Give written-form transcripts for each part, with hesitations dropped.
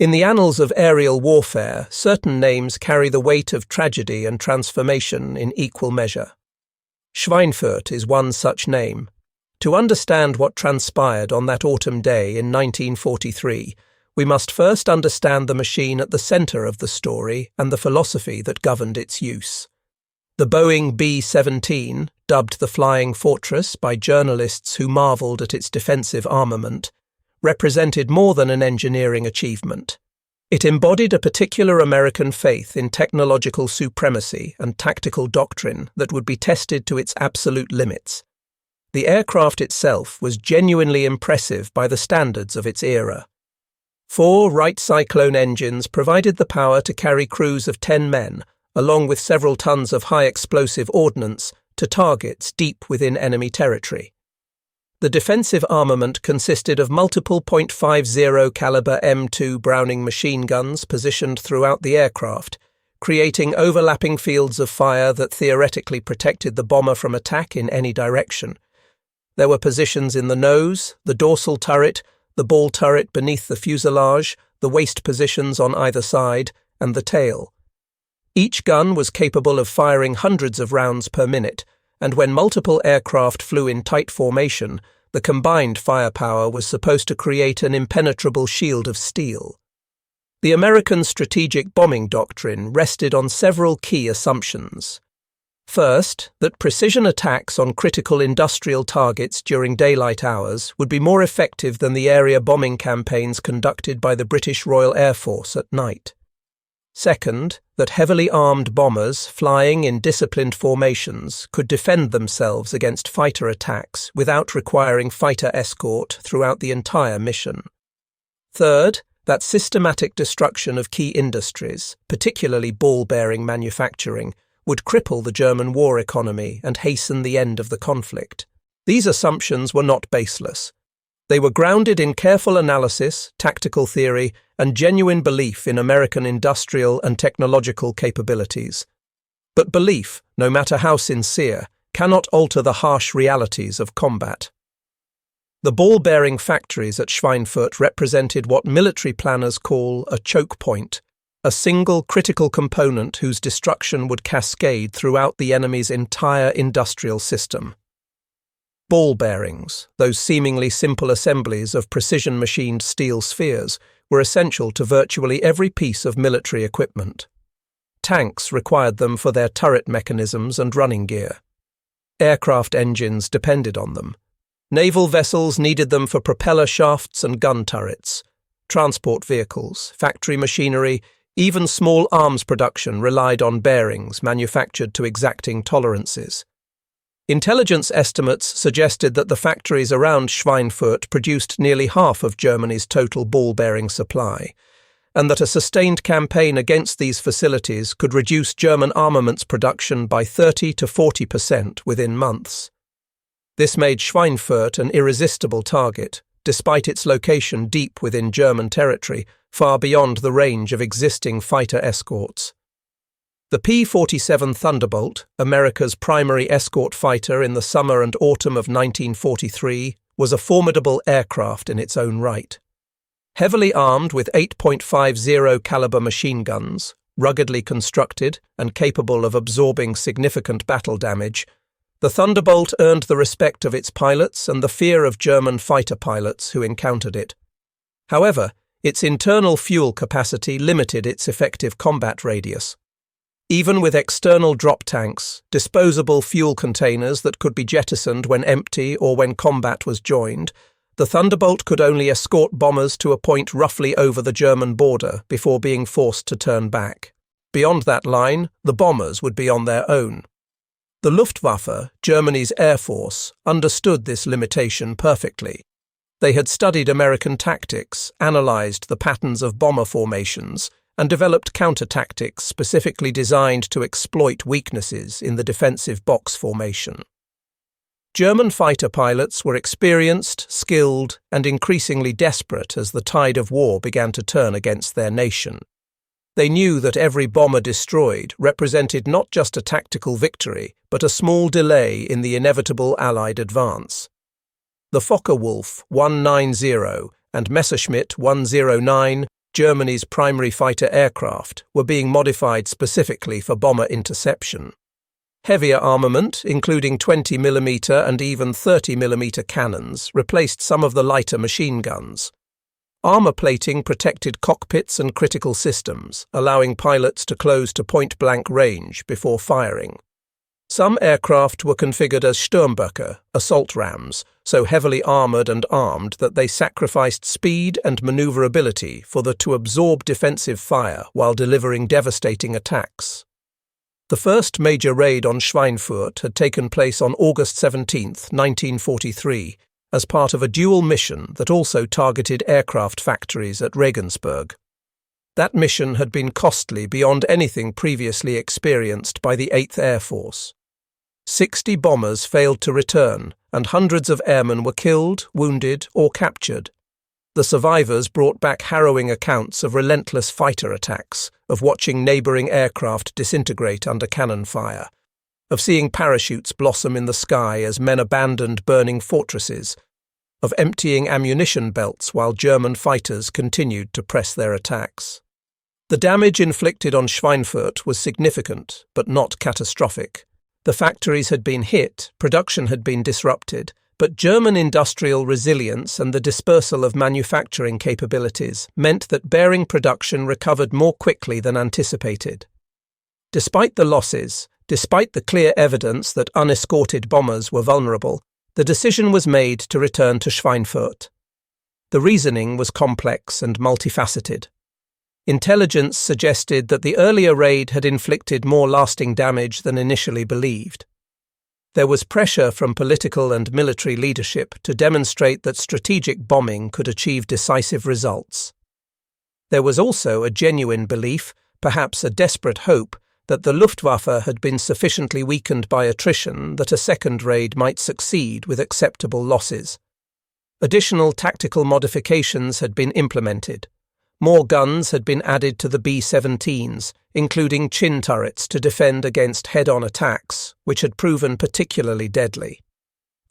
In the annals of aerial warfare, certain names carry the weight of tragedy and transformation in equal measure. Schweinfurt is one such name. To understand what transpired on that autumn day in 1943, we must first understand the machine at the centre of the story and the philosophy that governed its use. The Boeing B-17, dubbed the Flying Fortress by journalists who marvelled at its defensive armament, represented more than an engineering achievement. It embodied a particular American faith in technological supremacy and tactical doctrine that would be tested to its absolute limits. The aircraft itself was genuinely impressive by the standards of its era. 4 Wright Cyclone engines provided the power to carry crews of 10 men, along with several tons of high-explosive ordnance, to targets deep within enemy territory. The defensive armament consisted of multiple .50 caliber M2 Browning machine guns positioned throughout the aircraft, creating overlapping fields of fire that theoretically protected the bomber from attack in any direction. There were positions in the nose, the dorsal turret, the ball turret beneath the fuselage, the waist positions on either side, and the tail. Each gun was capable of firing hundreds of rounds per minute, and when multiple aircraft flew in tight formation, the combined firepower was supposed to create an impenetrable shield of steel. The American strategic bombing doctrine rested on several key assumptions. First, that precision attacks on critical industrial targets during daylight hours would be more effective than the area bombing campaigns conducted by the British Royal Air Force at night. Second, that heavily armed bombers flying in disciplined formations could defend themselves against fighter attacks without requiring fighter escort throughout the entire mission. Third, that systematic destruction of key industries, particularly ball-bearing manufacturing, would cripple the German war economy and hasten the end of the conflict. These assumptions were not baseless. They were grounded in careful analysis, tactical theory, and genuine belief in American industrial and technological capabilities. But belief, no matter how sincere, cannot alter the harsh realities of combat. The ball-bearing factories at Schweinfurt represented what military planners call a choke point, a single critical component whose destruction would cascade throughout the enemy's entire industrial system. Ball bearings, those seemingly simple assemblies of precision-machined steel spheres, were essential to virtually every piece of military equipment. Tanks required them for their turret mechanisms and running gear. Aircraft engines depended on them. Naval vessels needed them for propeller shafts and gun turrets. Transport vehicles, factory machinery, even small arms production relied on bearings manufactured to exacting tolerances. Intelligence estimates suggested that the factories around Schweinfurt produced nearly half of Germany's total ball-bearing supply, and that a sustained campaign against these facilities could reduce German armaments production by 30 to 40% within months. This made Schweinfurt an irresistible target, despite its location deep within German territory, far beyond the range of existing fighter escorts. The P-47 Thunderbolt, America's primary escort fighter in the summer and autumn of 1943, was a formidable aircraft in its own right. Heavily armed with 8.50 caliber machine guns, ruggedly constructed and capable of absorbing significant battle damage, the Thunderbolt earned the respect of its pilots and the fear of German fighter pilots who encountered it. However, its internal fuel capacity limited its effective combat radius. Even with external drop tanks, disposable fuel containers that could be jettisoned when empty or when combat was joined, the Thunderbolt could only escort bombers to a point roughly over the German border before being forced to turn back. Beyond that line, the bombers would be on their own. The Luftwaffe, Germany's air force, understood this limitation perfectly. They had studied American tactics, analyzed the patterns of bomber formations, and developed counter-tactics specifically designed to exploit weaknesses in the defensive box formation. German fighter pilots were experienced, skilled, and increasingly desperate as the tide of war began to turn against their nation. They knew that every bomber destroyed represented not just a tactical victory, but a small delay in the inevitable Allied advance. The Focke-Wulf 190 and Messerschmitt 109 Germany's primary fighter aircraft, were being modified specifically for bomber interception. Heavier armament, including 20mm and even 30mm cannons, replaced some of the lighter machine guns. Armor plating protected cockpits and critical systems, allowing pilots to close to point-blank range before firing. Some aircraft were configured as Sturmböcke, assault rams, so heavily armoured and armed that they sacrificed speed and manoeuvrability to absorb defensive fire while delivering devastating attacks. The first major raid on Schweinfurt had taken place on August 17, 1943, as part of a dual mission that also targeted aircraft factories at Regensburg. That mission had been costly beyond anything previously experienced by the 8th Air Force. 60 bombers failed to return, and hundreds of airmen were killed, wounded, or captured. The survivors brought back harrowing accounts of relentless fighter attacks, of watching neighbouring aircraft disintegrate under cannon fire, of seeing parachutes blossom in the sky as men abandoned burning fortresses, of emptying ammunition belts while German fighters continued to press their attacks. The damage inflicted on Schweinfurt was significant, but not catastrophic. The factories had been hit, production had been disrupted, but German industrial resilience and the dispersal of manufacturing capabilities meant that bearing production recovered more quickly than anticipated. Despite the losses, despite the clear evidence that unescorted bombers were vulnerable, the decision was made to return to Schweinfurt. The reasoning was complex and multifaceted. Intelligence suggested that the earlier raid had inflicted more lasting damage than initially believed. There was pressure from political and military leadership to demonstrate that strategic bombing could achieve decisive results. There was also a genuine belief, perhaps a desperate hope, that the Luftwaffe had been sufficiently weakened by attrition that a second raid might succeed with acceptable losses. Additional tactical modifications had been implemented. More guns had been added to the B-17s, including chin turrets to defend against head-on attacks, which had proven particularly deadly.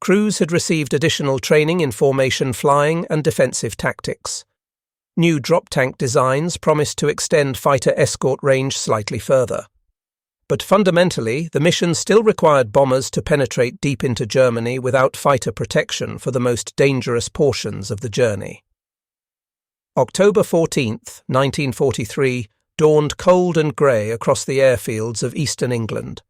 Crews had received additional training in formation flying and defensive tactics. New drop tank designs promised to extend fighter escort range slightly further. But fundamentally, the mission still required bombers to penetrate deep into Germany without fighter protection for the most dangerous portions of the journey. October 14, 1943, dawned cold and grey across the airfields of eastern England.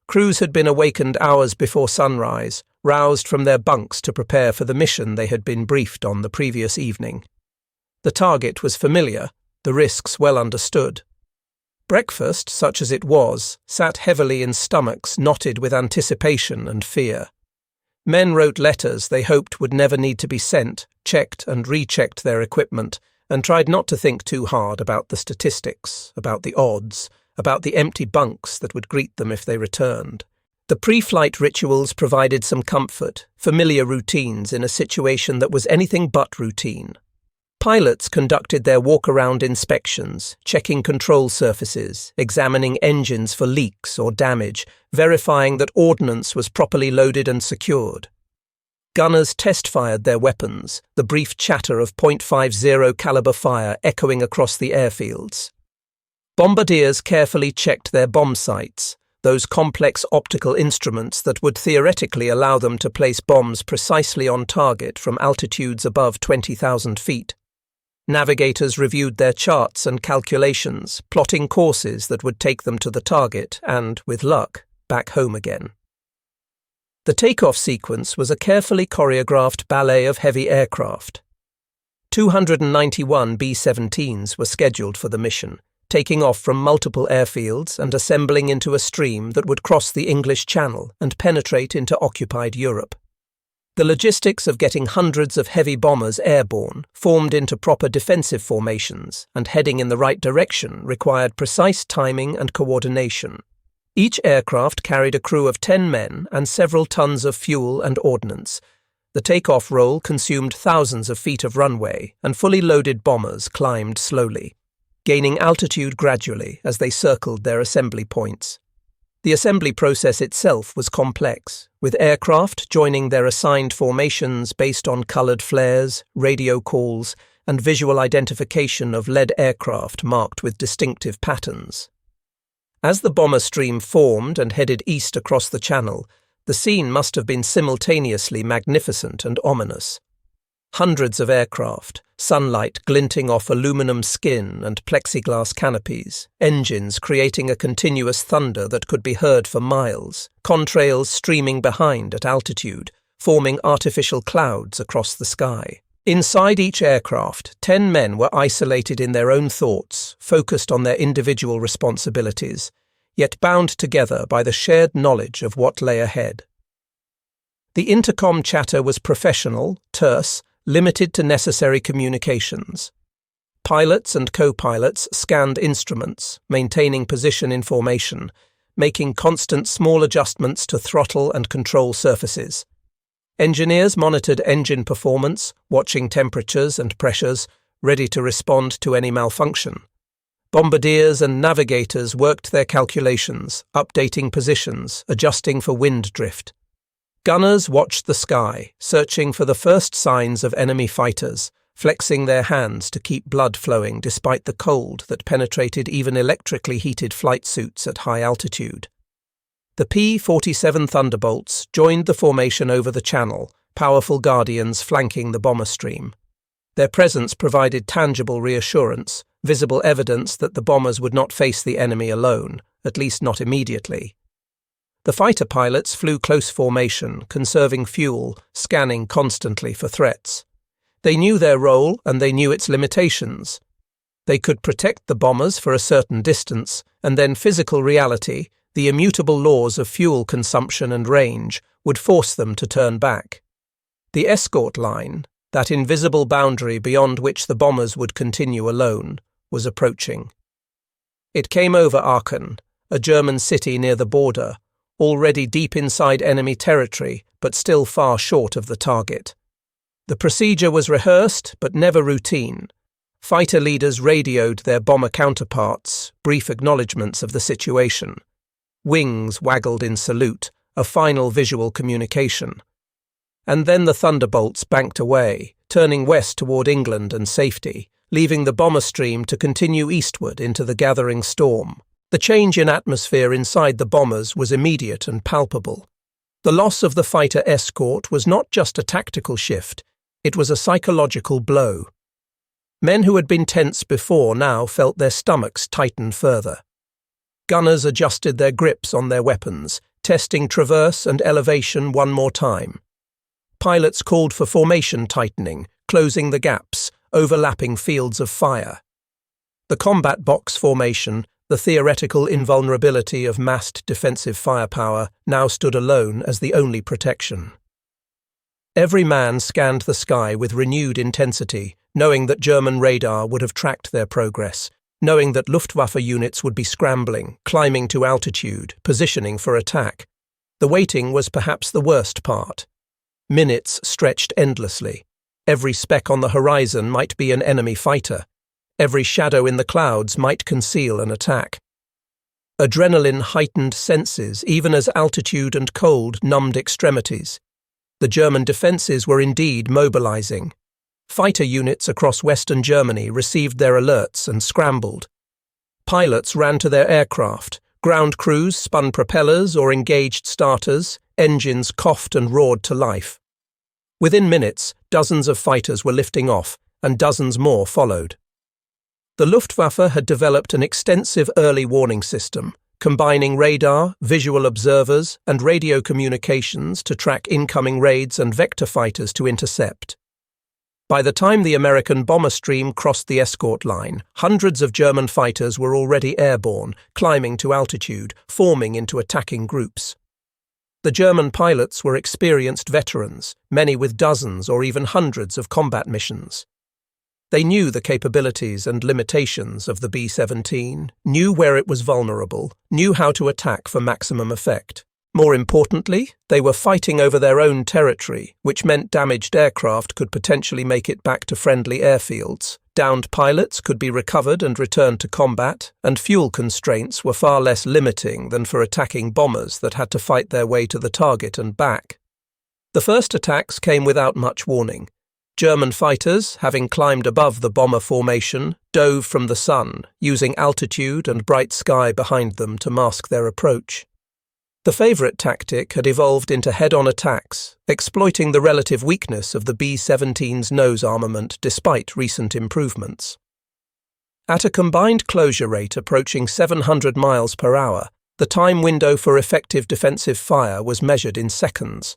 Crews had been awakened hours before sunrise, roused from their bunks to prepare for the mission they had been briefed on the previous evening. The target was familiar, the risks well understood. Breakfast, such as it was, sat heavily in stomachs knotted with anticipation and fear. Men wrote letters they hoped would never need to be sent, checked and rechecked their equipment, and tried not to think too hard about the statistics, about the odds, about the empty bunks that would greet them if they returned. The pre-flight rituals provided some comfort, familiar routines in a situation that was anything but routine. Pilots conducted their walk-around inspections, checking control surfaces, examining engines for leaks or damage, verifying that ordnance was properly loaded and secured. Gunners test-fired their weapons, the brief chatter of .50 caliber fire echoing across the airfields. Bombardiers carefully checked their bomb sights, those complex optical instruments that would theoretically allow them to place bombs precisely on target from altitudes above 20,000 feet. Navigators reviewed their charts and calculations, plotting courses that would take them to the target and, with luck, back home again. The takeoff sequence was a carefully choreographed ballet of heavy aircraft. 291 B-17s were scheduled for the mission, taking off from multiple airfields and assembling into a stream that would cross the English Channel and penetrate into occupied Europe. The logistics of getting hundreds of heavy bombers airborne, formed into proper defensive formations, and heading in the right direction required precise timing and coordination. Each aircraft carried a crew of 10 men and several tons of fuel and ordnance. The takeoff roll consumed thousands of feet of runway, and fully loaded bombers climbed slowly, gaining altitude gradually as they circled their assembly points. The assembly process itself was complex, with aircraft joining their assigned formations based on coloured flares, radio calls, and visual identification of lead aircraft marked with distinctive patterns. As the bomber stream formed and headed east across the channel, the scene must have been simultaneously magnificent and ominous. Hundreds of aircraft, sunlight glinting off aluminum skin and plexiglass canopies, engines creating a continuous thunder that could be heard for miles, contrails streaming behind at altitude, forming artificial clouds across the sky. Inside each aircraft, 10 men were isolated in their own thoughts, focused on their individual responsibilities, yet bound together by the shared knowledge of what lay ahead. The intercom chatter was professional, terse, limited to necessary communications. Pilots and co-pilots scanned instruments, maintaining position in formation, making constant small adjustments to throttle and control surfaces. Engineers monitored engine performance, watching temperatures and pressures, ready to respond to any malfunction. Bombardiers and navigators worked their calculations, updating positions, adjusting for wind drift. Gunners watched the sky, searching for the first signs of enemy fighters, flexing their hands to keep blood flowing despite the cold that penetrated even electrically heated flight suits at high altitude. The P-47 Thunderbolts joined the formation over the channel, powerful guardians flanking the bomber stream. Their presence provided tangible reassurance, visible evidence that the bombers would not face the enemy alone, at least not immediately. The fighter pilots flew close formation, conserving fuel, scanning constantly for threats. They knew their role and they knew its limitations. They could protect the bombers for a certain distance, and then physical reality, the immutable laws of fuel consumption and range, would force them to turn back. The escort line, that invisible boundary beyond which the bombers would continue alone, was approaching. It came over Aachen, a German city near the border, already deep inside enemy territory, but still far short of the target. The procedure was rehearsed, but never routine. Fighter leaders radioed their bomber counterparts, brief acknowledgements of the situation. Wings waggled in salute, a final visual communication. And then the Thunderbolts banked away, turning west toward England and safety, leaving the bomber stream to continue eastward into the gathering storm. The change in atmosphere inside the bombers was immediate and palpable. The loss of the fighter escort was not just a tactical shift, it was a psychological blow. Men who had been tense before now felt their stomachs tighten further. Gunners adjusted their grips on their weapons, testing traverse and elevation one more time. Pilots called for formation tightening, closing the gaps, overlapping fields of fire. The combat box formation, the theoretical invulnerability of massed defensive firepower, now stood alone as the only protection. Every man scanned the sky with renewed intensity, knowing that German radar would have tracked their progress, knowing that Luftwaffe units would be scrambling, climbing to altitude, positioning for attack. The waiting was perhaps the worst part. Minutes stretched endlessly. Every speck on the horizon might be an enemy fighter. Every shadow in the clouds might conceal an attack. Adrenaline heightened senses, even as altitude and cold numbed extremities. The German defences were indeed mobilizing. Fighter units across Western Germany received their alerts and scrambled. Pilots ran to their aircraft, ground crews spun propellers or engaged starters, engines coughed and roared to life. Within minutes, dozens of fighters were lifting off, and dozens more followed. The Luftwaffe had developed an extensive early warning system, combining radar, visual observers, and radio communications to track incoming raids and vector fighters to intercept. By the time the American bomber stream crossed the escort line, hundreds of German fighters were already airborne, climbing to altitude, forming into attacking groups. The German pilots were experienced veterans, many with dozens or even hundreds of combat missions. They knew the capabilities and limitations of the B-17, knew where it was vulnerable, knew how to attack for maximum effect. More importantly, they were fighting over their own territory, which meant damaged aircraft could potentially make it back to friendly airfields, downed pilots could be recovered and returned to combat, and fuel constraints were far less limiting than for attacking bombers that had to fight their way to the target and back. The first attacks came without much warning. German fighters, having climbed above the bomber formation, dove from the sun, using altitude and bright sky behind them to mask their approach. The favourite tactic had evolved into head-on attacks, exploiting the relative weakness of the B-17's nose armament despite recent improvements. At a combined closure rate approaching 700 miles per hour, the time window for effective defensive fire was measured in seconds.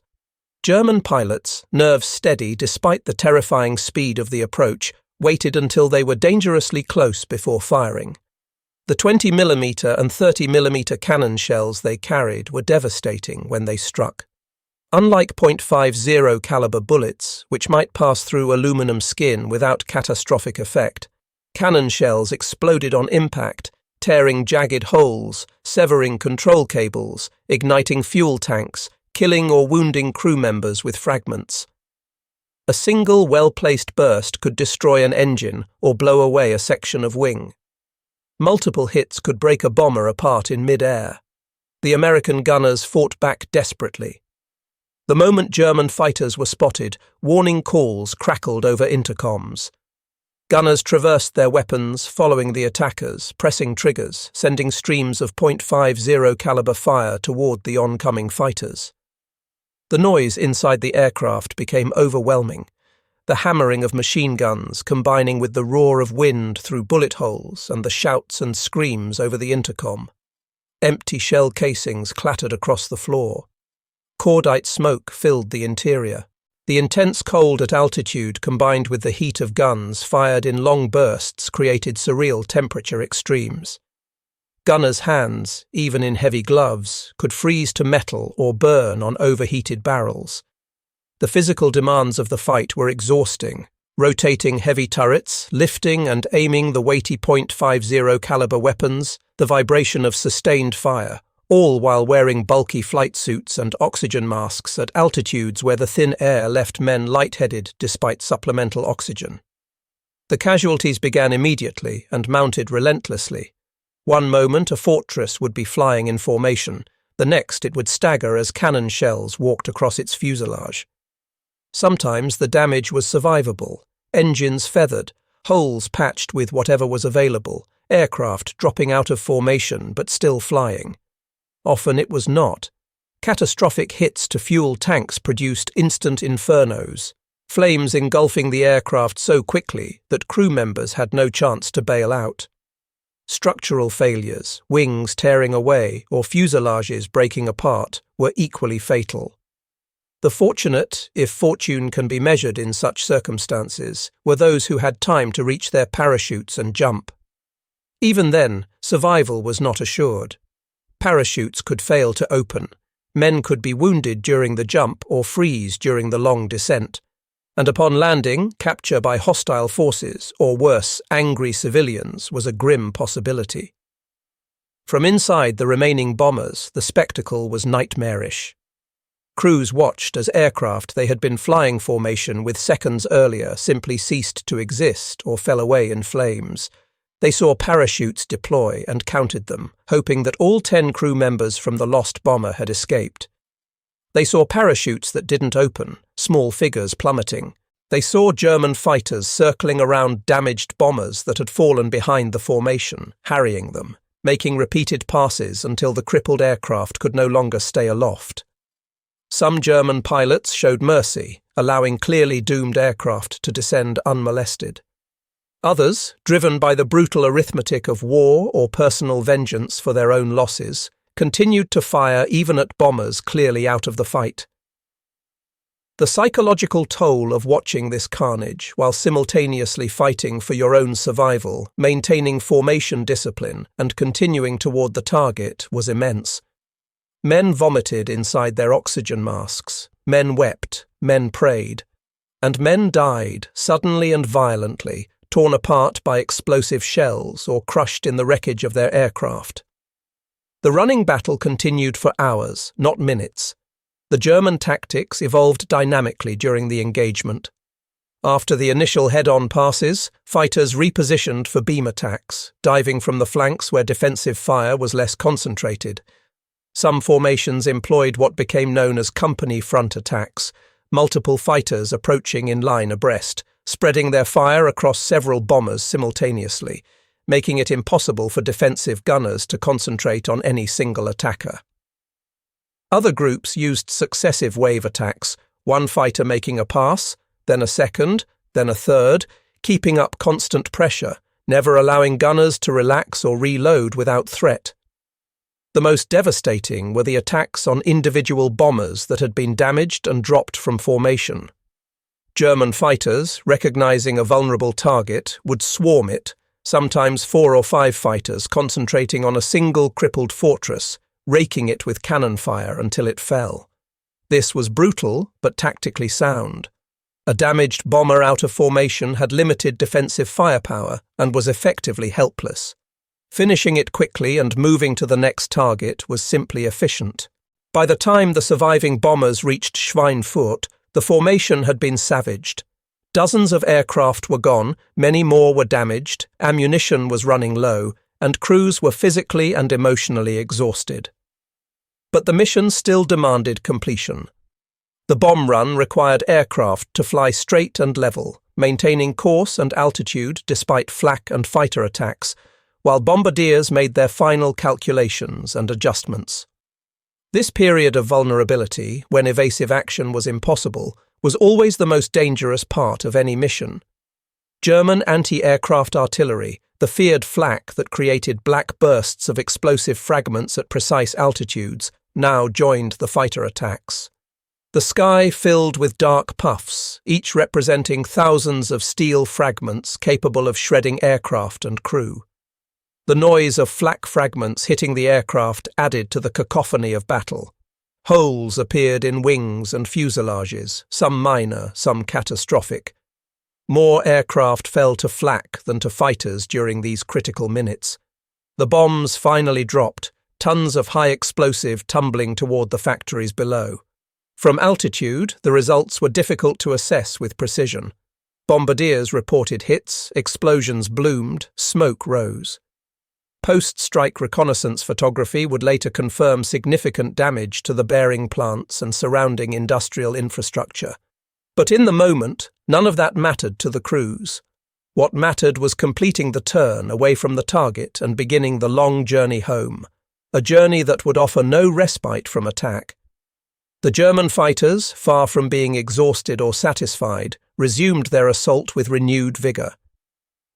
German pilots, nerves steady despite the terrifying speed of the approach, waited until they were dangerously close before firing. The 20mm and 30mm cannon shells they carried were devastating when they struck. Unlike .50 caliber bullets, which might pass through aluminum skin without catastrophic effect, cannon shells exploded on impact, tearing jagged holes, severing control cables, igniting fuel tanks, killing or wounding crew members with fragments. A single well-placed burst could destroy an engine or blow away a section of wing. Multiple hits could break a bomber apart in mid-air. The American gunners fought back desperately. The moment German fighters were spotted, warning calls crackled over intercoms. Gunners traversed their weapons, following the attackers, pressing triggers, sending streams of .50 caliber fire toward the oncoming fighters. The noise inside the aircraft became overwhelming, the hammering of machine guns combining with the roar of wind through bullet holes and the shouts and screams over the intercom. Empty shell casings clattered across the floor. Cordite smoke filled the interior. The intense cold at altitude combined with the heat of guns fired in long bursts created surreal temperature extremes. Gunners' hands, even in heavy gloves, could freeze to metal or burn on overheated barrels. The physical demands of the fight were exhausting, rotating heavy turrets, lifting and aiming the weighty .50 caliber weapons, the vibration of sustained fire, all while wearing bulky flight suits and oxygen masks at altitudes where the thin air left men lightheaded despite supplemental oxygen. The casualties began immediately and mounted relentlessly. One moment a fortress would be flying in formation, the next it would stagger as cannon shells walked across its fuselage. Sometimes the damage was survivable, engines feathered, holes patched with whatever was available, aircraft dropping out of formation but still flying. Often it was not. Catastrophic hits to fuel tanks produced instant infernos, flames engulfing the aircraft so quickly that crew members had no chance to bail out. Structural failures, wings tearing away, or fuselages breaking apart were equally fatal. The fortunate, if fortune can be measured in such circumstances, were those who had time to reach their parachutes and jump. Even then, survival was not assured. Parachutes could fail to open, men could be wounded during the jump or freeze during the long descent, and upon landing, capture by hostile forces, or worse, angry civilians, was a grim possibility. From inside the remaining bombers, the spectacle was nightmarish. Crews watched as aircraft they had been flying formation with seconds earlier simply ceased to exist or fell away in flames. They saw parachutes deploy and counted them, hoping that all 10 crew members from the lost bomber had escaped. They saw parachutes that didn't open, small figures plummeting. They saw German fighters circling around damaged bombers that had fallen behind the formation, harrying them, making repeated passes until the crippled aircraft could no longer stay aloft. Some German pilots showed mercy, allowing clearly doomed aircraft to descend unmolested. Others, driven by the brutal arithmetic of war or personal vengeance for their own losses, continued to fire even at bombers clearly out of the fight. The psychological toll of watching this carnage while simultaneously fighting for your own survival, maintaining formation discipline, and continuing toward the target was immense. Men vomited inside their oxygen masks, men wept, men prayed, and men died suddenly and violently, torn apart by explosive shells or crushed in the wreckage of their aircraft. The running battle continued for hours, not minutes. The German tactics evolved dynamically during the engagement. After the initial head-on passes, fighters repositioned for beam attacks, diving from the flanks where defensive fire was less concentrated. Some formations employed what became known as company front attacks, multiple fighters approaching in line abreast, spreading their fire across several bombers simultaneously, making it impossible for defensive gunners to concentrate on any single attacker. Other groups used successive wave attacks, one fighter making a pass, then a second, then a third, keeping up constant pressure, never allowing gunners to relax or reload without threat. The most devastating were the attacks on individual bombers that had been damaged and dropped from formation. German fighters, recognizing a vulnerable target, would swarm it, sometimes 4 or 5 fighters concentrating on a single crippled fortress, raking it with cannon fire until it fell. This was brutal, but tactically sound. A damaged bomber out of formation had limited defensive firepower and was effectively helpless. Finishing it quickly and moving to the next target was simply efficient. By the time the surviving bombers reached Schweinfurt, the formation had been savaged. Dozens of aircraft were gone, many more were damaged, ammunition was running low, and crews were physically and emotionally exhausted. But the mission still demanded completion. The bomb run required aircraft to fly straight and level, maintaining course and altitude despite flak and fighter attacks, while bombardiers made their final calculations and adjustments. This period of vulnerability, when evasive action was impossible, was always the most dangerous part of any mission. German anti-aircraft artillery, the feared flak that created black bursts of explosive fragments at precise altitudes, now joined the fighter attacks. The sky filled with dark puffs, each representing thousands of steel fragments capable of shredding aircraft and crew. The noise of flak fragments hitting the aircraft added to the cacophony of battle. Holes appeared in wings and fuselages, some minor, some catastrophic. More aircraft fell to flak than to fighters during these critical minutes. The bombs finally dropped, tons of high explosive tumbling toward the factories below. From altitude, the results were difficult to assess with precision. Bombardiers reported hits, explosions bloomed, smoke rose. Post-strike reconnaissance photography would later confirm significant damage to the bearing plants and surrounding industrial infrastructure. But in the moment, none of that mattered to the crews. What mattered was completing the turn away from the target and beginning the long journey home, a journey that would offer no respite from attack. The German fighters, far from being exhausted or satisfied, resumed their assault with renewed vigor.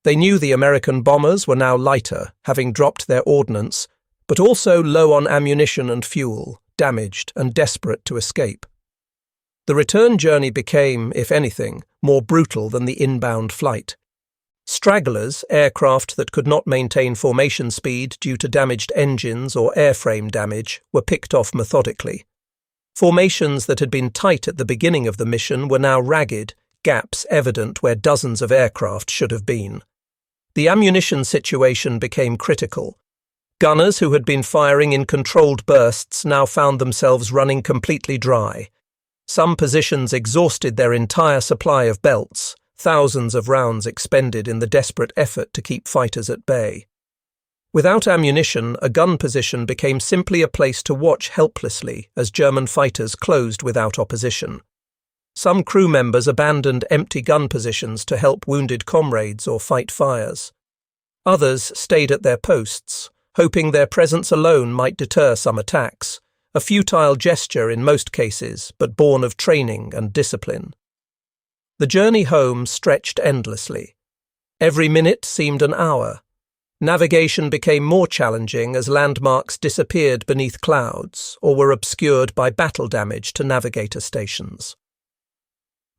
They knew the American bombers were now lighter, having dropped their ordnance, but also low on ammunition and fuel, damaged and desperate to escape. The return journey became, if anything, more brutal than the inbound flight. Stragglers, aircraft that could not maintain formation speed due to damaged engines or airframe damage, were picked off methodically. Formations that had been tight at the beginning of the mission were now ragged, gaps evident where dozens of aircraft should have been. The ammunition situation became critical. Gunners who had been firing in controlled bursts now found themselves running completely dry. Some positions exhausted their entire supply of belts, thousands of rounds expended in the desperate effort to keep fighters at bay. Without ammunition, a gun position became simply a place to watch helplessly as German fighters closed without opposition. Some crew members abandoned empty gun positions to help wounded comrades or fight fires. Others stayed at their posts, hoping their presence alone might deter some attacks, a futile gesture in most cases, but born of training and discipline. The journey home stretched endlessly. Every minute seemed an hour. Navigation became more challenging as landmarks disappeared beneath clouds or were obscured by battle damage to navigator stations.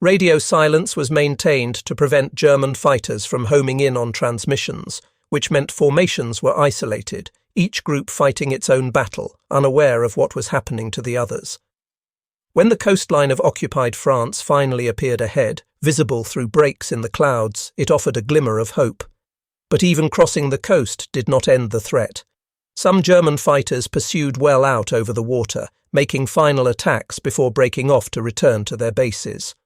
Radio silence was maintained to prevent German fighters from homing in on transmissions, which meant formations were isolated, each group fighting its own battle, unaware of what was happening to the others. When the coastline of occupied France finally appeared ahead, visible through breaks in the clouds, it offered a glimmer of hope. But even crossing the coast did not end the threat. Some German fighters pursued well out over the water, making final attacks before breaking off to return to their bases.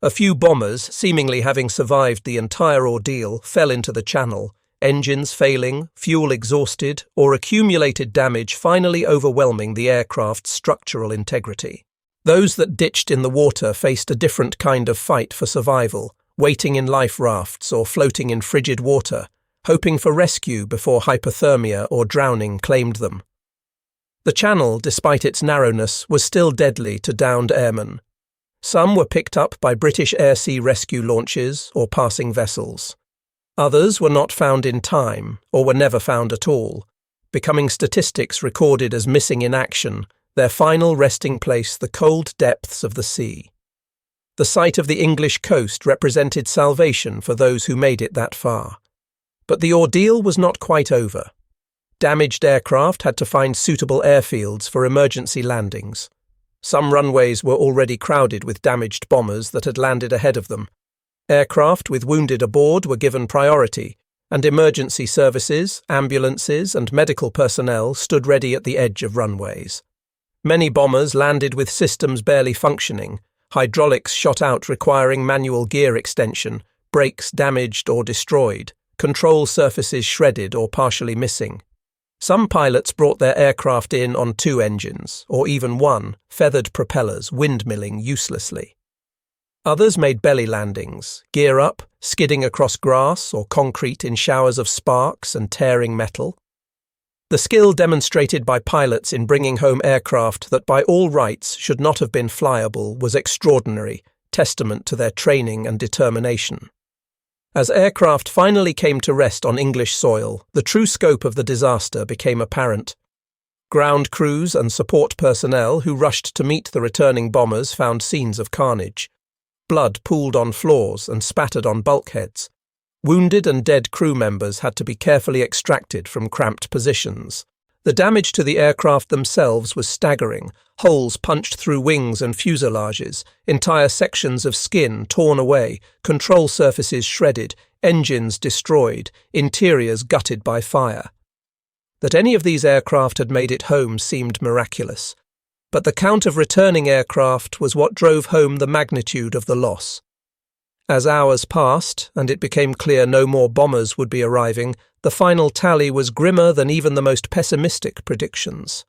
A few bombers, seemingly having survived the entire ordeal, fell into the channel, engines failing, fuel exhausted, or accumulated damage finally overwhelming the aircraft's structural integrity. Those that ditched in the water faced a different kind of fight for survival, waiting in life rafts or floating in frigid water, hoping for rescue before hypothermia or drowning claimed them. The channel, despite its narrowness, was still deadly to downed airmen. Some were picked up by British air-sea rescue launches or passing vessels. Others were not found in time or were never found at all, becoming statistics recorded as missing in action, their final resting place the cold depths of the sea. The sight of the English coast represented salvation for those who made it that far. But the ordeal was not quite over. Damaged aircraft had to find suitable airfields for emergency landings. Some runways were already crowded with damaged bombers that had landed ahead of them. Aircraft with wounded aboard were given priority, and emergency services, ambulances, and medical personnel stood ready at the edge of runways. Many bombers landed with systems barely functioning, hydraulics shot out requiring manual gear extension, brakes damaged or destroyed, control surfaces shredded or partially missing. Some pilots brought their aircraft in on 2 engines, or even 1, feathered propellers windmilling uselessly. Others made belly landings, gear up, skidding across grass or concrete in showers of sparks and tearing metal. The skill demonstrated by pilots in bringing home aircraft that by all rights should not have been flyable was extraordinary, testament to their training and determination. As aircraft finally came to rest on English soil, the true scope of the disaster became apparent. Ground crews and support personnel who rushed to meet the returning bombers found scenes of carnage. Blood pooled on floors and spattered on bulkheads. Wounded and dead crew members had to be carefully extracted from cramped positions. The damage to the aircraft themselves was staggering, holes punched through wings and fuselages, entire sections of skin torn away, control surfaces shredded, engines destroyed, interiors gutted by fire. That any of these aircraft had made it home seemed miraculous, but the count of returning aircraft was what drove home the magnitude of the loss. As hours passed, and it became clear no more bombers would be arriving, the final tally was grimmer than even the most pessimistic predictions.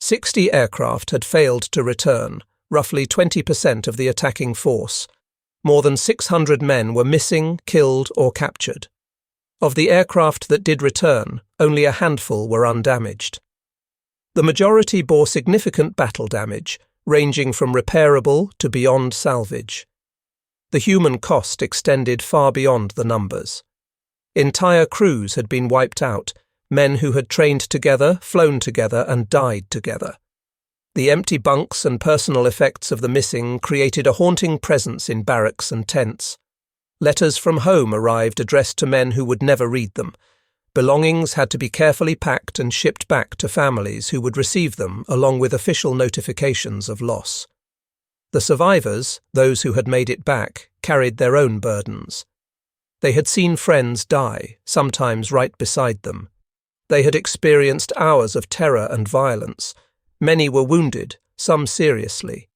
60 aircraft had failed to return, roughly 20% of the attacking force. More than 600 men were missing, killed, or captured. Of the aircraft that did return, only a handful were undamaged. The majority bore significant battle damage, ranging from repairable to beyond salvage. The human cost extended far beyond the numbers. Entire crews had been wiped out, men who had trained together, flown together, and died together. The empty bunks and personal effects of the missing created a haunting presence in barracks and tents. Letters from home arrived addressed to men who would never read them. Belongings had to be carefully packed and shipped back to families who would receive them along with official notifications of loss. The survivors, those who had made it back, carried their own burdens. They had seen friends die, sometimes right beside them. They had experienced hours of terror and violence. Many were wounded, some seriously.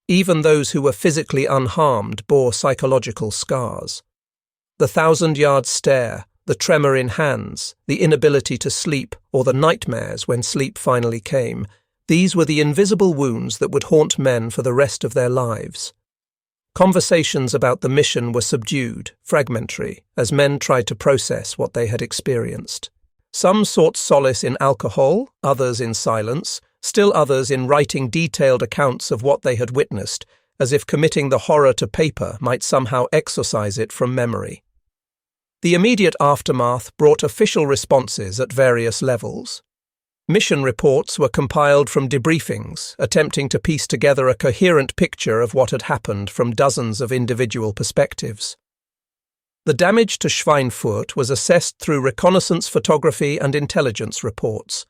Even those who were physically unharmed bore psychological scars. The 1,000-yard stare, the tremor in hands, the inability to sleep, or the nightmares when sleep finally came, these were the invisible wounds that would haunt men for the rest of their lives. Conversations about the mission were subdued, fragmentary, as men tried to process what they had experienced. Some sought solace in alcohol, others in silence, still others in writing detailed accounts of what they had witnessed, as if committing the horror to paper might somehow exorcise it from memory. The immediate aftermath brought official responses at various levels. Mission reports were compiled from debriefings, attempting to piece together a coherent picture of what had happened from dozens of individual perspectives. The damage to Schweinfurt was assessed through reconnaissance photography and intelligence reports.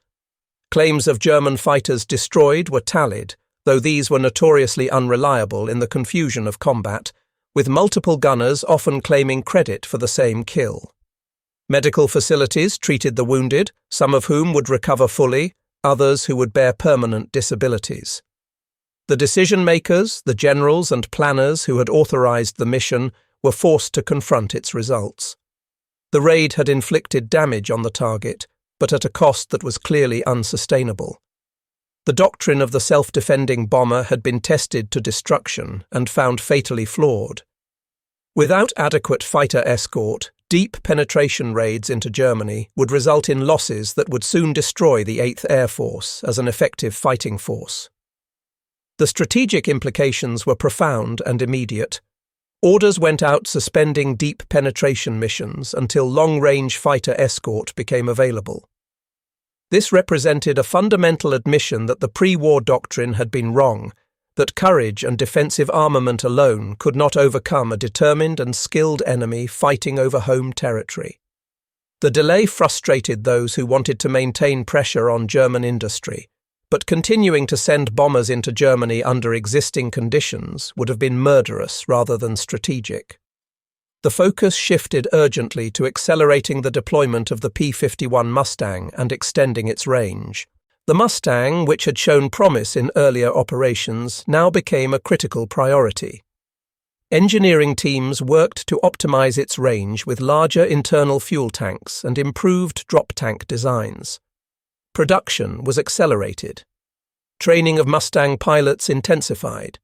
Claims of German fighters destroyed were tallied, though these were notoriously unreliable in the confusion of combat, with multiple gunners often claiming credit for the same kill. Medical facilities treated the wounded, some of whom would recover fully, others who would bear permanent disabilities. The decision-makers, the generals and planners who had authorized the mission, were forced to confront its results. The raid had inflicted damage on the target, but at a cost that was clearly unsustainable. The doctrine of the self-defending bomber had been tested to destruction and found fatally flawed. Without adequate fighter escort, deep penetration raids into Germany would result in losses that would soon destroy the 8th Air Force as an effective fighting force. The strategic implications were profound and immediate. Orders went out suspending deep penetration missions until long-range fighter escort became available. This represented a fundamental admission that the pre-war doctrine had been wrong, that courage and defensive armament alone could not overcome a determined and skilled enemy fighting over home territory. The delay frustrated those who wanted to maintain pressure on German industry, but continuing to send bombers into Germany under existing conditions would have been murderous rather than strategic. The focus shifted urgently to accelerating the deployment of the P-51 Mustang and extending its range. The Mustang, which had shown promise in earlier operations, now became a critical priority. Engineering teams worked to optimize its range with larger internal fuel tanks and improved drop tank designs. Production was accelerated. Training of Mustang pilots intensified.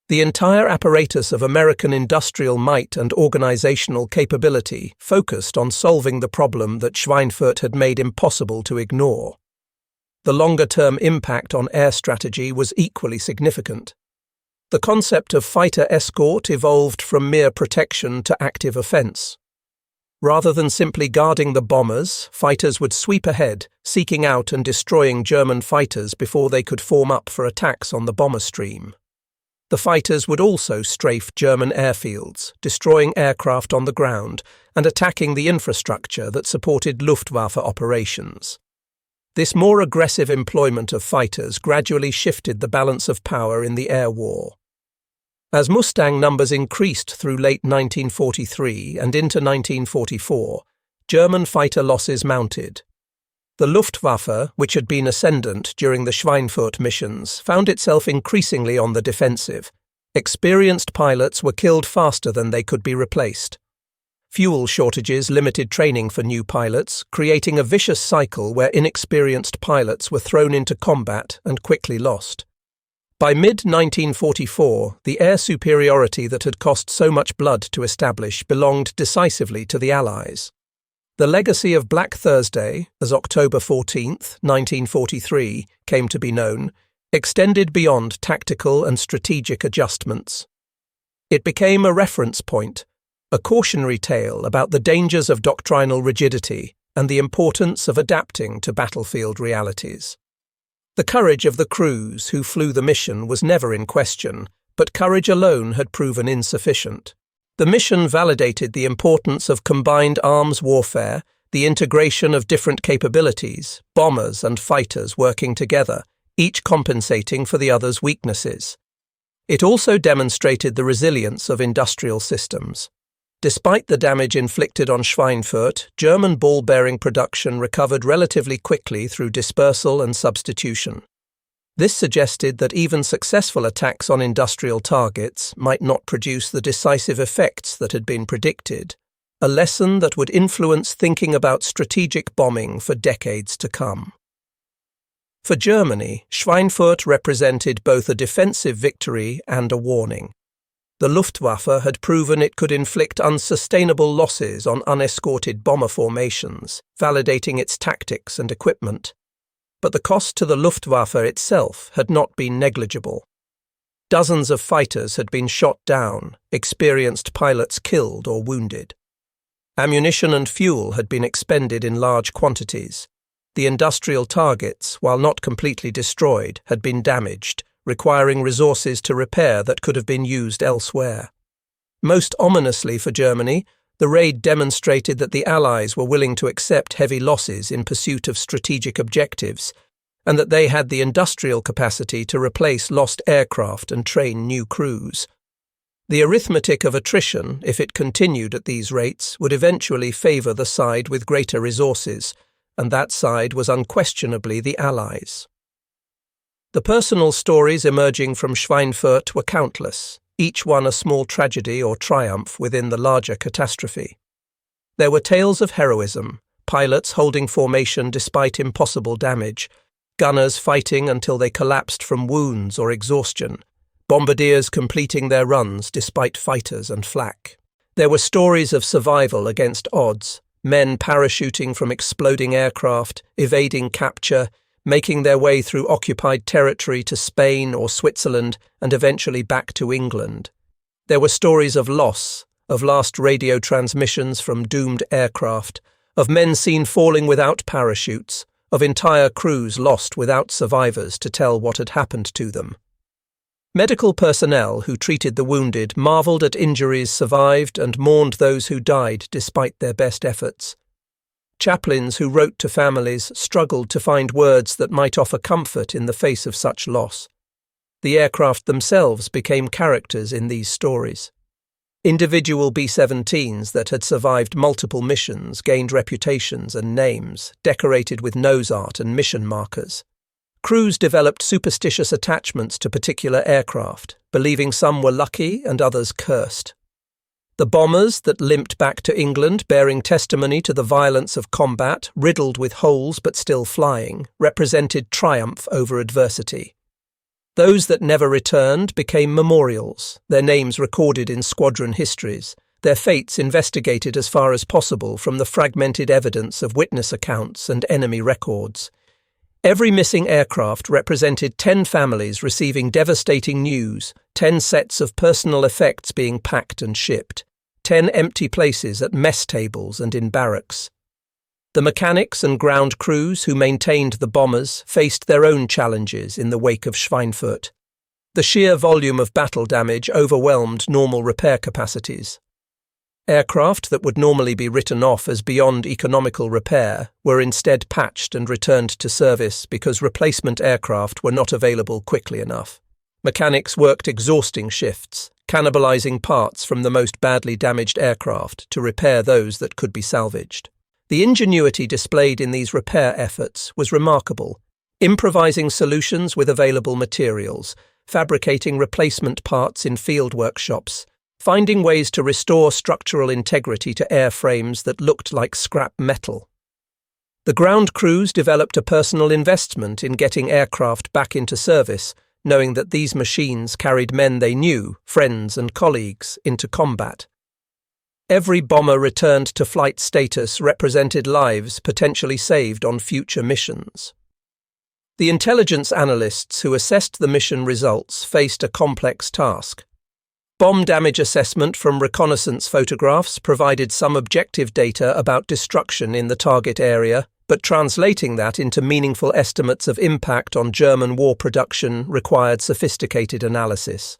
The entire apparatus of American industrial might and organizational capability focused on solving the problem that Schweinfurt had made impossible to ignore. The longer-term impact on air strategy was equally significant. The concept of fighter escort evolved from mere protection to active offense. Rather than simply guarding the bombers, fighters would sweep ahead, seeking out and destroying German fighters before they could form up for attacks on the bomber stream. The fighters would also strafe German airfields, destroying aircraft on the ground and attacking the infrastructure that supported Luftwaffe operations. This more aggressive employment of fighters gradually shifted the balance of power in the air war. As Mustang numbers increased through late 1943 and into 1944, German fighter losses mounted. The Luftwaffe, which had been ascendant during the Schweinfurt missions, found itself increasingly on the defensive. Experienced pilots were killed faster than they could be replaced. Fuel shortages limited training for new pilots, creating a vicious cycle where inexperienced pilots were thrown into combat and quickly lost. By mid-1944, the air superiority that had cost so much blood to establish belonged decisively to the Allies. The legacy of Black Thursday, as October 14, 1943, came to be known, extended beyond tactical and strategic adjustments. It became a reference point, a cautionary tale about the dangers of doctrinal rigidity and the importance of adapting to battlefield realities. The courage of the crews who flew the mission was never in question, but courage alone had proven insufficient. The mission validated the importance of combined arms warfare, the integration of different capabilities, bombers and fighters working together, each compensating for the other's weaknesses. It also demonstrated the resilience of industrial systems. Despite the damage inflicted on Schweinfurt, German ball-bearing production recovered relatively quickly through dispersal and substitution. This suggested that even successful attacks on industrial targets might not produce the decisive effects that had been predicted, a lesson that would influence thinking about strategic bombing for decades to come. For Germany, Schweinfurt represented both a defensive victory and a warning. The Luftwaffe had proven it could inflict unsustainable losses on unescorted bomber formations, validating its tactics and equipment. But the cost to the Luftwaffe itself had not been negligible. Dozens of fighters had been shot down, experienced pilots killed or wounded. Ammunition and fuel had been expended in large quantities. The industrial targets, while not completely destroyed, had been damaged, requiring resources to repair that could have been used elsewhere. Most ominously for Germany, the raid demonstrated that the Allies were willing to accept heavy losses in pursuit of strategic objectives, and that they had the industrial capacity to replace lost aircraft and train new crews. The arithmetic of attrition, if it continued at these rates, would eventually favour the side with greater resources, and that side was unquestionably the Allies. The personal stories emerging from Schweinfurt were countless, each one a small tragedy or triumph within the larger catastrophe. There were tales of heroism, pilots holding formation despite impossible damage, gunners fighting until they collapsed from wounds or exhaustion, bombardiers completing their runs despite fighters and flak. There were stories of survival against odds, men parachuting from exploding aircraft, evading capture, making their way through occupied territory to Spain or Switzerland and eventually back to England. There were stories of loss, of last radio transmissions from doomed aircraft, of men seen falling without parachutes, of entire crews lost without survivors to tell what had happened to them. Medical personnel who treated the wounded marvelled at injuries survived and mourned those who died despite their best efforts. Chaplains who wrote to families struggled to find words that might offer comfort in the face of such loss. The aircraft themselves became characters in these stories. Individual B-17s that had survived multiple missions gained reputations and names, decorated with nose art and mission markers. Crews developed superstitious attachments to particular aircraft, believing some were lucky and others cursed. The bombers that limped back to England bearing testimony to the violence of combat, riddled with holes but still flying, represented triumph over adversity. Those that never returned became memorials, their names recorded in squadron histories, their fates investigated as far as possible from the fragmented evidence of witness accounts and enemy records. Every missing aircraft represented 10 families receiving devastating news, 10 sets of personal effects being packed and shipped, 10 empty places at mess tables and in barracks. The mechanics and ground crews who maintained the bombers faced their own challenges in the wake of Schweinfurt. The sheer volume of battle damage overwhelmed normal repair capacities. Aircraft that would normally be written off as beyond economical repair were instead patched and returned to service because replacement aircraft were not available quickly enough. Mechanics worked exhausting shifts, cannibalizing parts from the most badly damaged aircraft to repair those that could be salvaged. The ingenuity displayed in these repair efforts was remarkable, improvising solutions with available materials, fabricating replacement parts in field workshops, finding ways to restore structural integrity to airframes that looked like scrap metal. The ground crews developed a personal investment in getting aircraft back into service, knowing that these machines carried men they knew, friends and colleagues, into combat. Every bomber returned to flight status represented lives potentially saved on future missions. The intelligence analysts who assessed the mission results faced a complex task. Bomb damage assessment from reconnaissance photographs provided some objective data about destruction in the target area, but translating that into meaningful estimates of impact on German war production required sophisticated analysis.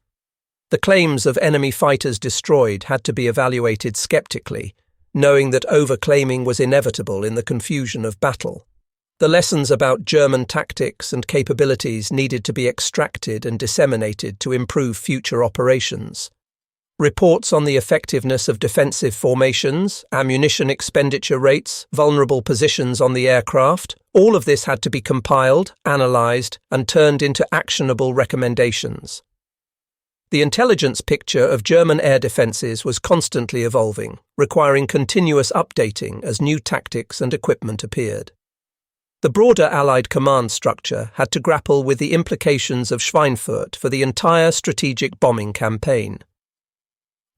The claims of enemy fighters destroyed had to be evaluated skeptically, knowing that overclaiming was inevitable in the confusion of battle. The lessons about German tactics and capabilities needed to be extracted and disseminated to improve future operations. Reports on the effectiveness of defensive formations, ammunition expenditure rates, vulnerable positions on the aircraft, all of this had to be compiled, analysed, and turned into actionable recommendations. The intelligence picture of German air defences was constantly evolving, requiring continuous updating as new tactics and equipment appeared. The broader Allied command structure had to grapple with the implications of Schweinfurt for the entire strategic bombing campaign.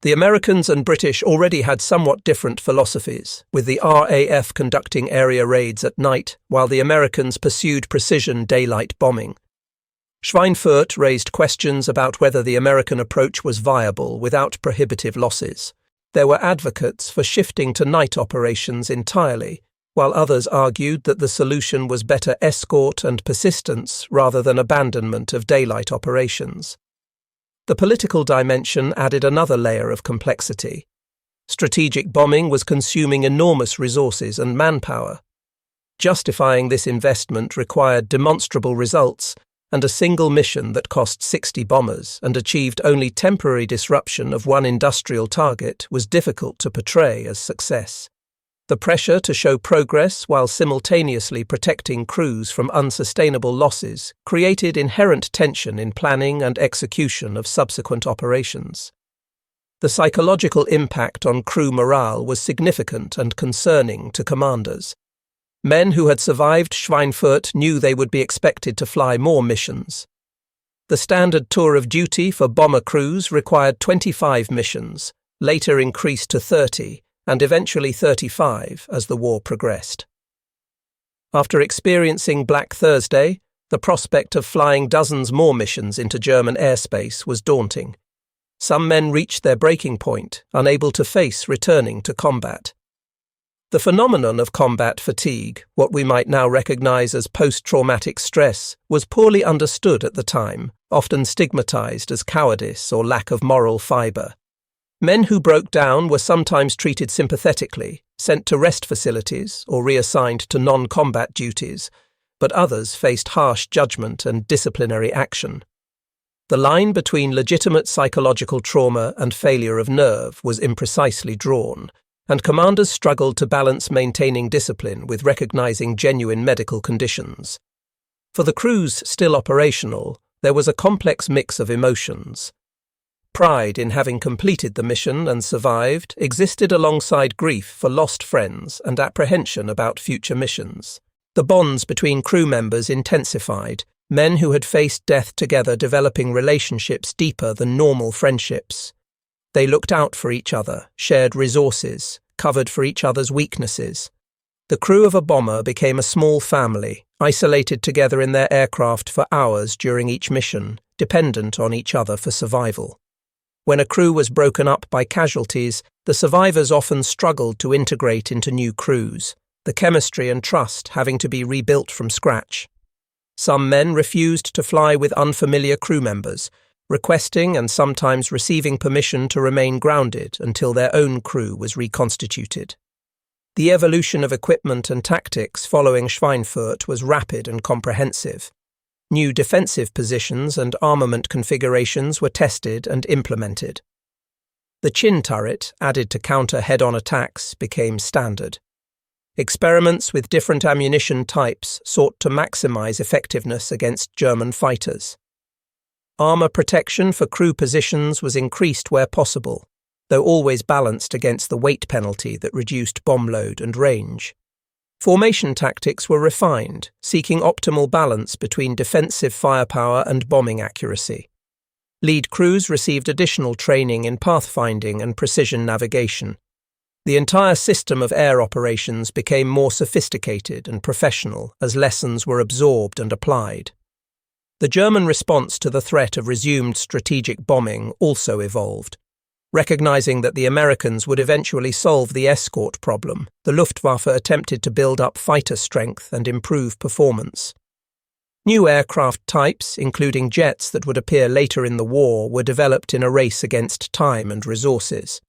The Americans and British already had somewhat different philosophies, with the RAF conducting area raids at night while the Americans pursued precision daylight bombing. Schweinfurt raised questions about whether the American approach was viable without prohibitive losses. There were advocates for shifting to night operations entirely, while others argued that the solution was better escort and persistence rather than abandonment of daylight operations. The political dimension added another layer of complexity. Strategic bombing was consuming enormous resources and manpower. Justifying this investment required demonstrable results, and a single mission that cost 60 bombers and achieved only temporary disruption of one industrial target was difficult to portray as success. The pressure to show progress while simultaneously protecting crews from unsustainable losses created inherent tension in planning and execution of subsequent operations. The psychological impact on crew morale was significant and concerning to commanders. Men who had survived Schweinfurt knew they would be expected to fly more missions. The standard tour of duty for bomber crews required 25 missions, later increased to 30, and eventually 35 as the war progressed. After experiencing Black Thursday, the prospect of flying dozens more missions into German airspace was daunting. Some men reached their breaking point, unable to face returning to combat. The phenomenon of combat fatigue, what we might now recognize as post-traumatic stress, was poorly understood at the time, often stigmatized as cowardice or lack of moral fiber. Men who broke down were sometimes treated sympathetically, sent to rest facilities or reassigned to non-combat duties, but others faced harsh judgment and disciplinary action. The line between legitimate psychological trauma and failure of nerve was imprecisely drawn, and commanders struggled to balance maintaining discipline with recognizing genuine medical conditions. For the crews still operational, there was a complex mix of emotions. Pride in having completed the mission and survived existed alongside grief for lost friends and apprehension about future missions. The bonds between crew members intensified, men who had faced death together developing relationships deeper than normal friendships. They looked out for each other, shared resources, covered for each other's weaknesses. The crew of a bomber became a small family, isolated together in their aircraft for hours during each mission, dependent on each other for survival. When a crew was broken up by casualties, the survivors often struggled to integrate into new crews, the chemistry and trust having to be rebuilt from scratch. Some men refused to fly with unfamiliar crew members, requesting and sometimes receiving permission to remain grounded until their own crew was reconstituted. The evolution of equipment and tactics following Schweinfurt was rapid and comprehensive. New defensive positions and armament configurations were tested and implemented. The chin turret, added to counter head-on attacks, became standard. Experiments with different ammunition types sought to maximize effectiveness against German fighters. Armor protection for crew positions was increased where possible, though always balanced against the weight penalty that reduced bomb load and range. Formation tactics were refined, seeking optimal balance between defensive firepower and bombing accuracy. Lead crews received additional training in pathfinding and precision navigation. The entire system of air operations became more sophisticated and professional as lessons were absorbed and applied. The German response to the threat of resumed strategic bombing also evolved. Recognizing that the Americans would eventually solve the escort problem, the Luftwaffe attempted to build up fighter strength and improve performance. New aircraft types, including jets that would appear later in the war, were developed in a race against time and resources.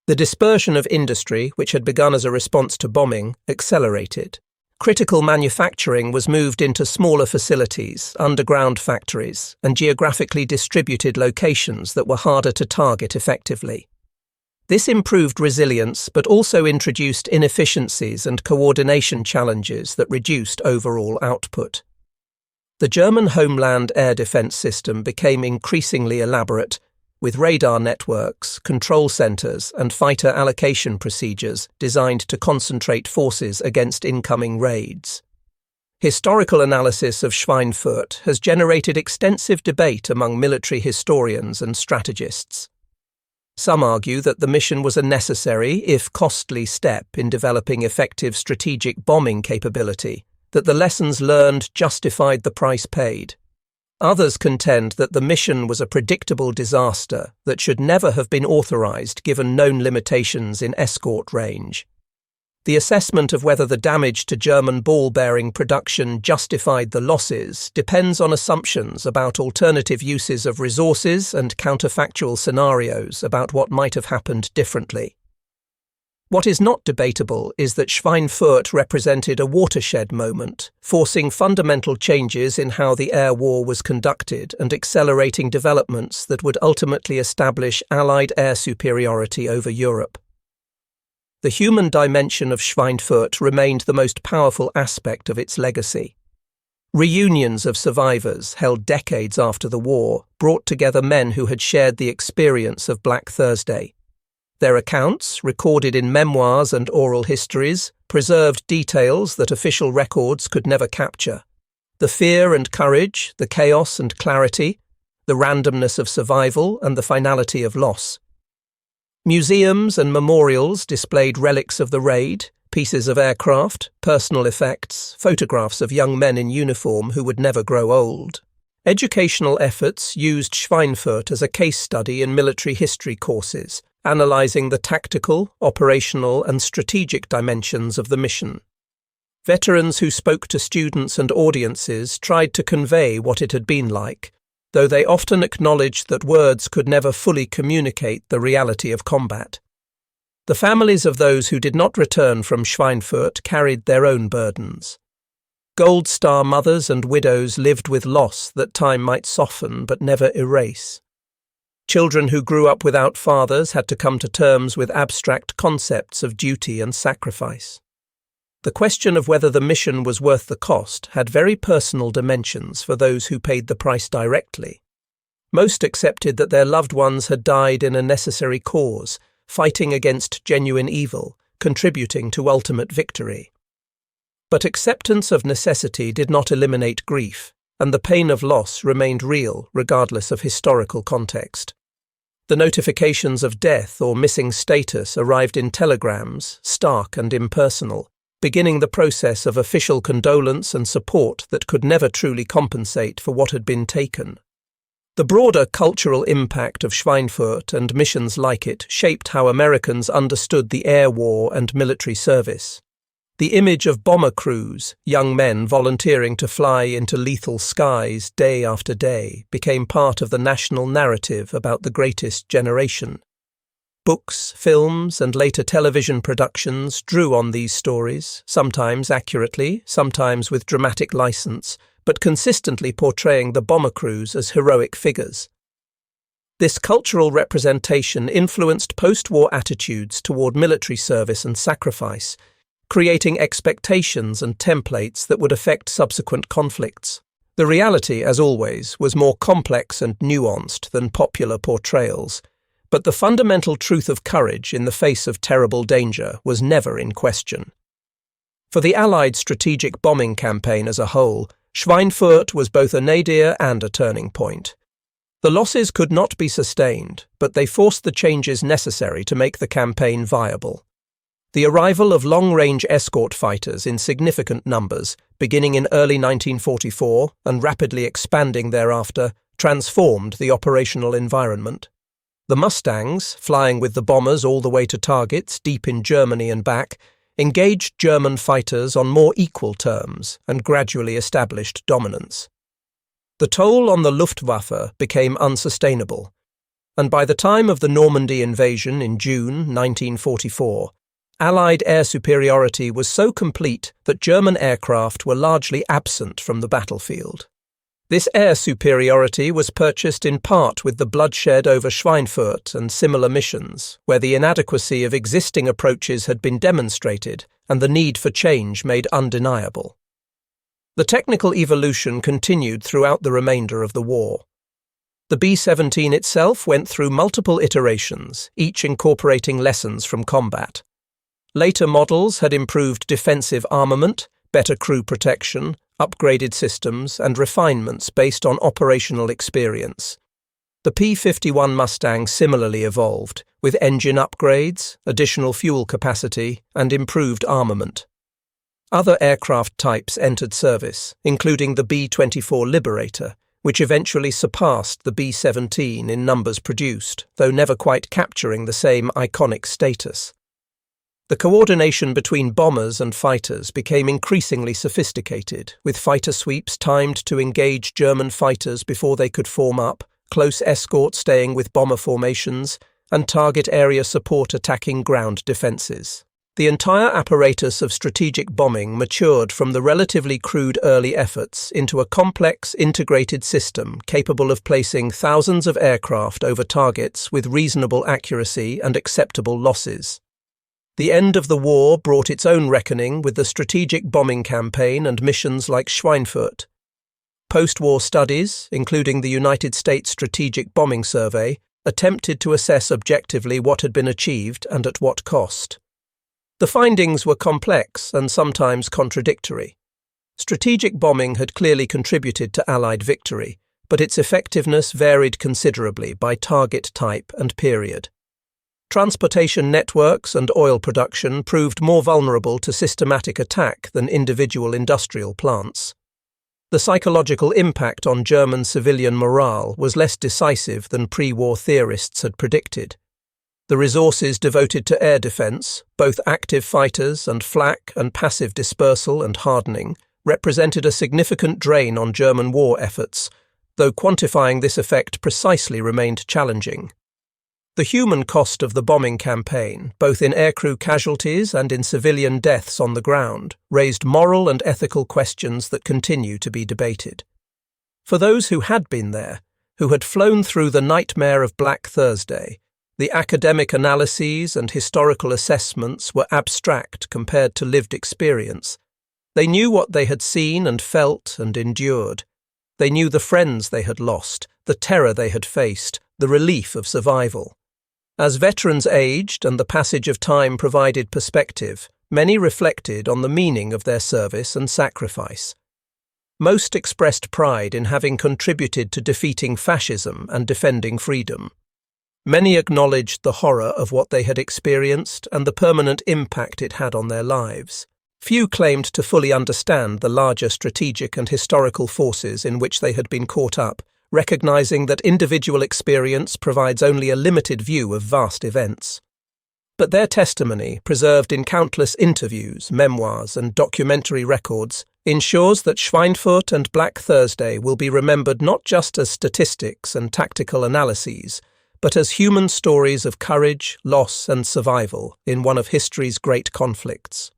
The dispersion of industry, which had begun as a response to bombing, accelerated. Critical manufacturing was moved into smaller facilities, underground factories, and geographically distributed locations that were harder to target effectively. This improved resilience but also introduced inefficiencies and coordination challenges that reduced overall output. The German homeland air defense system became increasingly elaborate, with radar networks, control centers, and fighter allocation procedures designed to concentrate forces against incoming raids. Historical analysis of Schweinfurt has generated extensive debate among military historians and strategists. Some argue that the mission was a necessary, if costly, step in developing effective strategic bombing capability, that the lessons learned justified the price paid. Others contend that the mission was a predictable disaster that should never have been authorized given known limitations in escort range. The assessment of whether the damage to German ball-bearing production justified the losses depends on assumptions about alternative uses of resources and counterfactual scenarios about what might have happened differently. What is not debatable is that Schweinfurt represented a watershed moment, forcing fundamental changes in how the air war was conducted and accelerating developments that would ultimately establish Allied air superiority over Europe. The human dimension of Schweinfurt remained the most powerful aspect of its legacy. Reunions of survivors, held decades after the war, brought together men who had shared the experience of Black Thursday. Their accounts, recorded in memoirs and oral histories, preserved details that official records could never capture. The fear and courage, the chaos and clarity, the randomness of survival and the finality of loss. Museums and memorials displayed relics of the raid, pieces of aircraft, personal effects, photographs of young men in uniform who would never grow old. Educational efforts used Schweinfurt as a case study in military history courses, analysing the tactical, operational and strategic dimensions of the mission. Veterans who spoke to students and audiences tried to convey what it had been like, though they often acknowledged that words could never fully communicate the reality of combat. The families of those who did not return from Schweinfurt carried their own burdens. Gold Star mothers and widows lived with loss that time might soften but never erase. Children who grew up without fathers had to come to terms with abstract concepts of duty and sacrifice. The question of whether the mission was worth the cost had very personal dimensions for those who paid the price directly. Most accepted that their loved ones had died in a necessary cause, fighting against genuine evil, contributing to ultimate victory. But acceptance of necessity did not eliminate grief, and the pain of loss remained real regardless of historical context. The notifications of death or missing status arrived in telegrams, stark and impersonal, beginning the process of official condolence and support that could never truly compensate for what had been taken. The broader cultural impact of Schweinfurt and missions like it shaped how Americans understood the air war and military service. The image of bomber crews, young men volunteering to fly into lethal skies day after day, became part of the national narrative about the greatest generation. Books, films, and later television productions drew on these stories, sometimes accurately, sometimes with dramatic license, but consistently portraying the bomber crews as heroic figures. This cultural representation influenced post-war attitudes toward military service and sacrifice, creating expectations and templates that would affect subsequent conflicts. The reality, as always, was more complex and nuanced than popular portrayals, but the fundamental truth of courage in the face of terrible danger was never in question. For the Allied strategic bombing campaign as a whole, Schweinfurt was both a nadir and a turning point. The losses could not be sustained, but they forced the changes necessary to make the campaign viable. The arrival of long-range escort fighters in significant numbers, beginning in early 1944 and rapidly expanding thereafter, transformed the operational environment. The Mustangs, flying with the bombers all the way to targets deep in Germany and back, engaged German fighters on more equal terms and gradually established dominance. The toll on the Luftwaffe became unsustainable, and by the time of the Normandy invasion in June 1944, Allied air superiority was so complete that German aircraft were largely absent from the battlefield. This air superiority was purchased in part with the bloodshed over Schweinfurt and similar missions, where the inadequacy of existing approaches had been demonstrated and the need for change made undeniable. The technical evolution continued throughout the remainder of the war. The B-17 itself went through multiple iterations, each incorporating lessons from combat. Later models had improved defensive armament, better crew protection, upgraded systems, and refinements based on operational experience. The P-51 Mustang similarly evolved, with engine upgrades, additional fuel capacity, and improved armament. Other aircraft types entered service, including the B-24 Liberator, which eventually surpassed the B-17 in numbers produced, though never quite capturing the same iconic status. The coordination between bombers and fighters became increasingly sophisticated, with fighter sweeps timed to engage German fighters before they could form up, close escort staying with bomber formations, and target area support attacking ground defences. The entire apparatus of strategic bombing matured from the relatively crude early efforts into a complex, integrated system capable of placing thousands of aircraft over targets with reasonable accuracy and acceptable losses. The end of the war brought its own reckoning with the strategic bombing campaign and missions like Schweinfurt. Post-war studies, including the United States Strategic Bombing Survey, attempted to assess objectively what had been achieved and at what cost. The findings were complex and sometimes contradictory. Strategic bombing had clearly contributed to Allied victory, but its effectiveness varied considerably by target type and period. Transportation networks and oil production proved more vulnerable to systematic attack than individual industrial plants. The psychological impact on German civilian morale was less decisive than pre-war theorists had predicted. The resources devoted to air defense, both active fighters and flak and passive dispersal and hardening, represented a significant drain on German war efforts, though quantifying this effect precisely remained challenging. The human cost of the bombing campaign, both in aircrew casualties and in civilian deaths on the ground, raised moral and ethical questions that continue to be debated. For those who had been there, who had flown through the nightmare of Black Thursday, the academic analyses and historical assessments were abstract compared to lived experience. They knew what they had seen and felt and endured. They knew the friends they had lost, the terror they had faced, the relief of survival. As veterans aged and the passage of time provided perspective, many reflected on the meaning of their service and sacrifice. Most expressed pride in having contributed to defeating fascism and defending freedom. Many acknowledged the horror of what they had experienced and the permanent impact it had on their lives. Few claimed to fully understand the larger strategic and historical forces in which they had been caught up, recognizing that individual experience provides only a limited view of vast events. But their testimony, preserved in countless interviews, memoirs, and documentary records, ensures that Schweinfurt and Black Thursday will be remembered not just as statistics and tactical analyses, but as human stories of courage, loss, and survival in one of history's great conflicts.